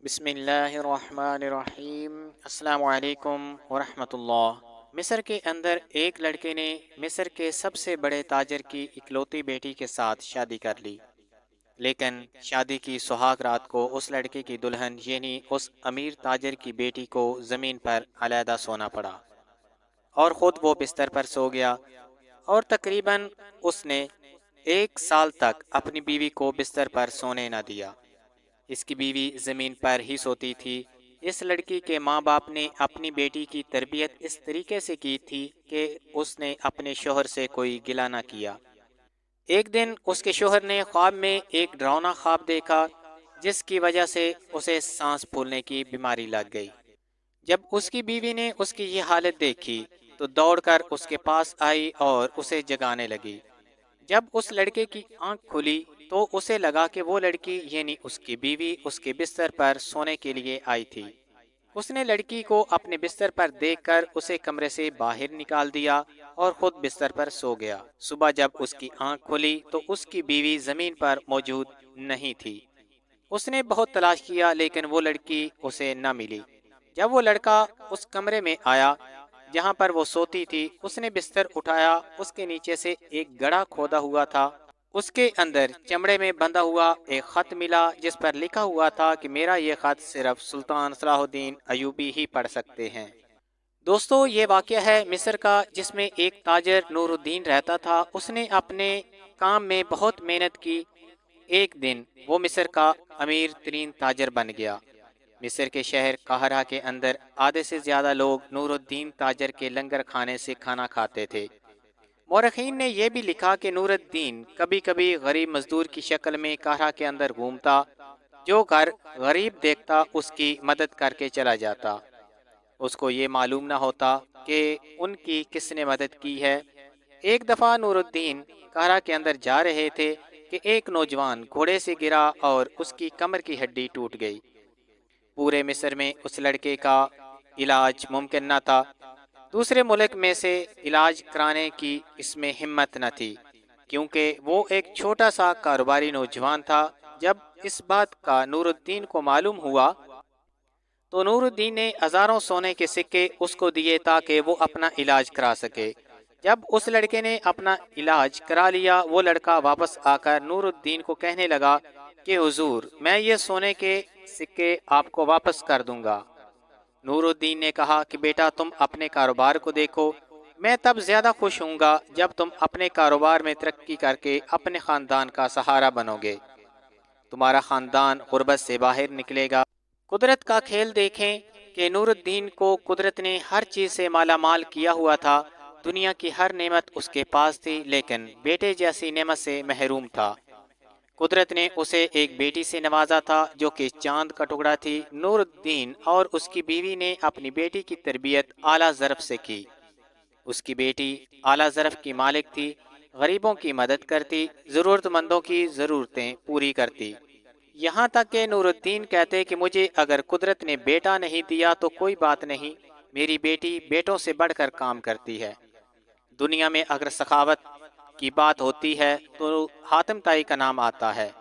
बिस्मिल्लाहिर्रहमानिर्रहीम। अस्सलाम वालेकुम वरहमतुल्लाह। मिस्र के अंदर एक लड़के ने मिस्र के सबसे बड़े ताजर की इकलौती बेटी के साथ शादी कर ली। लेकिन शादी की सुहाग रात को उस लड़के की दुल्हन यानी उस अमीर ताजर की बेटी को ज़मीन पर अलहदा सोना पड़ा और ख़ुद वो बिस्तर पर सो गया। और तकरीबन उसने 1 साल तक अपनी बीवी को बिस्तर पर सोने न दिया। इसकी बीवी ज़मीन पर ही सोती थी। इस लड़की के माँ बाप ने अपनी बेटी की तरबियत इस तरीके से की थी कि उसने अपने शोहर से कोई गिला ना किया। एक दिन उसके शोहर ने ख्वाब में एक डरावना ख्वाब देखा जिसकी वजह से उसे सांस फूलने की बीमारी लग गई। जब उसकी बीवी ने उसकी ये हालत देखी तो दौड़कर उसके पास आई और उसे जगाने लगी। जब उस लड़के की आंख खुली तो उसे लगा कि वो लड़की यानी उसकी बीवी उसके बिस्तर पर सोने के लिए आई थी। उसने लड़की को अपने बिस्तर पर देखकर उसे कमरे से बाहर निकाल दिया और खुद बिस्तर पर सो गया। सुबह जब उसकी आंख खुली तो उसकी बीवी जमीन पर मौजूद नहीं थी। उसने बहुत तलाश किया लेकिन वो लड़की उसे न मिली। जब वो लड़का उस कमरे में आया जहाँ पर वो सोती थी, उसने बिस्तर उठाया। उसके नीचे से एक गड्ढा खोदा हुआ था। उसके अंदर चमड़े में बंधा हुआ एक खत मिला जिस पर लिखा हुआ था कि मेरा ये खत सिर्फ सुल्तान सलाहुद्दीन अयूबी ही पढ़ सकते हैं। दोस्तों, ये वाक़या है मिस्र का जिसमें एक ताजर नूरुद्दीन रहता था। उसने अपने काम में बहुत मेहनत की। एक दिन वो मिस्र का अमीर तरीन ताजर बन गया। मिस्र के शहर काहरा के अंदर आधे से ज़्यादा लोग नूरुद्दीन ताजर के लंगर खाने से खाना खाते थे। मौरखीन ने यह भी लिखा कि नूरुद्दीन कभी कभी गरीब मजदूर की शक्ल में काहरा के अंदर घूमता। जो घर गरीब देखता उसकी मदद करके चला जाता। उसको ये मालूम ना होता कि उनकी किसने मदद की है। एक दफ़ा नूरुद्दीन काहरा के अंदर जा रहे थे कि एक नौजवान घोड़े से गिरा और उसकी कमर की हड्डी टूट गई। पूरे मिस्र में उस लड़के का इलाज मुमकिन न था। दूसरे मुल्क में से इलाज कराने की इसमें हिम्मत न थी क्योंकि वो एक छोटा सा कारोबारी नौजवान था। जब इस बात का नूरुद्दीन को मालूम हुआ तो नूरुद्दीन ने हजारों सोने के सिक्के उसको दिए ताकि वो अपना इलाज करा सके। जब उस लड़के ने अपना इलाज करा लिया, वो लड़का वापस आकर नूरुद्दीन को कहने लगा कि हुजूर, मैं ये सोने के सिक्के आपको वापस कर दूंगा। नूरुद्दीन ने कहा कि बेटा, तुम अपने कारोबार को देखो। मैं तब ज़्यादा खुश होऊंगा जब तुम अपने कारोबार में तरक्की करके अपने ख़ानदान का सहारा बनोगे। तुम्हारा ख़ानदान गुर्बत से बाहर निकलेगा। कुदरत का खेल देखें कि नूरुद्दीन को कुदरत ने हर चीज़ से माला माल किया हुआ था। दुनिया की हर नेमत उसके पास थी लेकिन बेटे जैसी नेमत से महरूम था। कुदरत ने उसे एक बेटी से नवाजा था जो कि चांद का टुकड़ा थी। नूरुद्दीन और उसकी बीवी ने अपनी बेटी की तरबियत आला ज़रफ़ से की। उसकी बेटी आला ज़रफ़ की मालिक थी, गरीबों की मदद करती, ज़रूरतमंदों की ज़रूरतें पूरी करती। यहाँ तक कि नूरुद्दीन कहते कि मुझे अगर कुदरत ने बेटा नहीं दिया तो कोई बात नहीं, मेरी बेटी बेटों से बढ़कर काम करती है। दुनिया में अगर सखावत की बात होती है तो हातिम ताई का नाम आता है,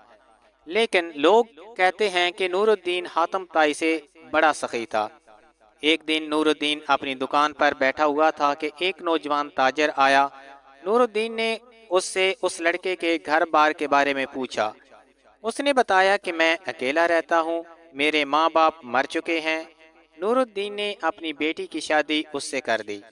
लेकिन लोग कहते हैं कि नूरुद्दीन हातिम ताई से बड़ा सखी था। एक दिन नूरुद्दीन अपनी दुकान पर बैठा हुआ था कि एक नौजवान ताजर आया। नूरुद्दीन ने उससे उस लड़के के घर बार के बारे में पूछा। उसने बताया कि मैं अकेला रहता हूँ, मेरे माँ बाप मर चुके हैं। नूरुद्दीन ने अपनी बेटी की शादी उससे कर दी।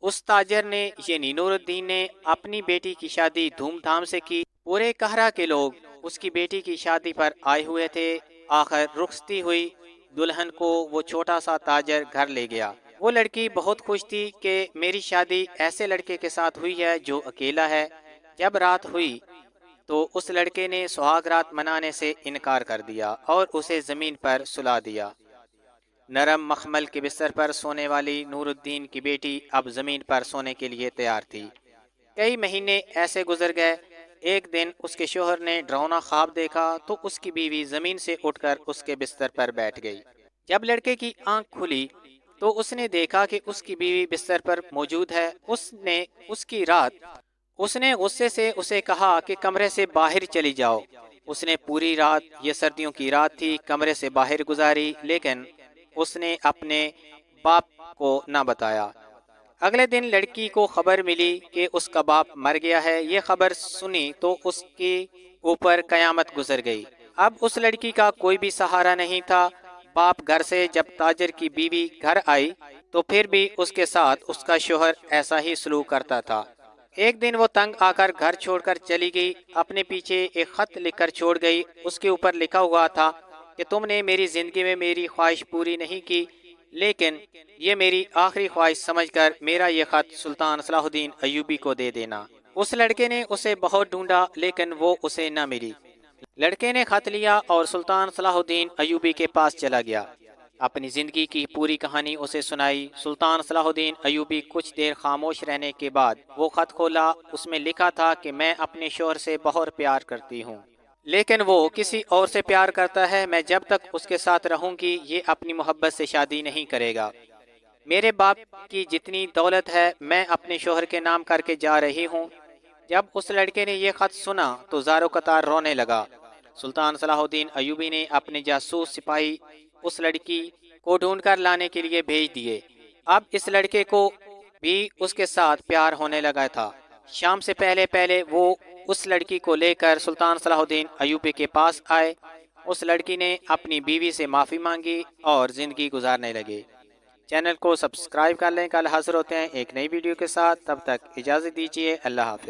उस ताजर ने यानी नूरुद्दीन ने अपनी बेटी की शादी धूमधाम से की। पूरे कहरा के लोग उसकी बेटी की शादी पर आए हुए थे। आखिर रुखसती हुई। दुल्हन को वो छोटा सा ताजर घर ले गया। वो लड़की बहुत खुश थी कि मेरी शादी ऐसे लड़के के साथ हुई है जो अकेला है। जब रात हुई तो उस लड़के ने सुहाग रात मनाने से इनकार कर दिया और उसे ज़मीन पर सुला दिया। नरम मखमल के बिस्तर पर सोने वाली नूरुद्दीन की बेटी अब ज़मीन पर सोने के लिए तैयार थी। कई महीने ऐसे गुजर गए। एक दिन उसके शोहर ने डरावना ख्वाब देखा तो उसकी बीवी ज़मीन से उठकर उसके बिस्तर पर बैठ गई। जब लड़के की आंख खुली तो उसने देखा कि उसकी बीवी बिस्तर पर मौजूद है। उसने गुस्से से उसे कहा कि कमरे से बाहर चली जाओ। اس نے پوری رات، یہ سردیوں کی رات تھی، کمرے سے باہر گزاری، لیکن اس نے اپنے باپ کو نہ بتایا۔ اگلے دن لڑکی کو خبر ملی کہ اس کا باپ مر گیا ہے۔ یہ خبر سنی تو اس کے اوپر قیامت گزر گئی۔ اب اس لڑکی کا کوئی بھی سہارا نہیں تھا۔ باپ گھر سے جب تاجر کی بیوی گھر آئی تو پھر بھی اس کے ساتھ اس کا شوہر ایسا ہی سلوک کرتا تھا۔ ایک دن وہ تنگ آ کر گھر چھوڑ کر چلی گئی، اپنے پیچھے ایک خط لکھ کر چھوڑ گئی۔ اس کے اوپر لکھا ہوا تھا کہ تم نے میری زندگی میں میری خواہش پوری نہیں کی، لیکن یہ میری آخری خواہش سمجھ کر میرا یہ خط سلطان صلاح الدین ایوبی کو دے دینا۔ اس لڑکے نے اسے بہت ڈھونڈا لیکن وہ اسے نہ ملی۔ لڑکے نے خط لیا اور سلطان صلاح الدین ایوبی کے پاس چلا گیا، اپنی زندگی کی پوری کہانی اسے سنائی۔ سلطان صلاح الدین ایوبی کچھ دیر خاموش رہنے کے بعد وہ خط کھولا۔ اس میں لکھا تھا کہ میں اپنے شوہر سے بہت پیار کرتی ہوں، لیکن وہ کسی اور سے پیار کرتا ہے۔ میں جب تک اس کے ساتھ رہوں گی یہ اپنی محبت سے شادی نہیں کرے گا۔ میرے باپ کی جتنی دولت ہے میں اپنے شوہر کے نام کر کے جا رہی ہوں۔ جب اس لڑکے نے یہ خط سنا تو زارو قطار رونے لگا۔ سلطان صلاح الدین ایوبی نے اپنے جاسوس سپاہی اس لڑکی کو ڈھونڈ کر لانے کے لیے بھیج دیے۔ اب اس لڑکے کو بھی اس کے ساتھ پیار ہونے لگا تھا۔ شام سے پہلے پہلے وہ اس لڑکی کو لے کر سلطان صلاح الدین ایوبی کے پاس آئے۔ اس لڑکی نے اپنی بیوی سے معافی مانگی اور زندگی گزارنے لگے۔ چینل کو سبسکرائب کر لیں۔ کل حاضر ہوتے ہیں ایک نئی ویڈیو کے ساتھ، تب تک اجازت دیجیے، اللہ حافظ۔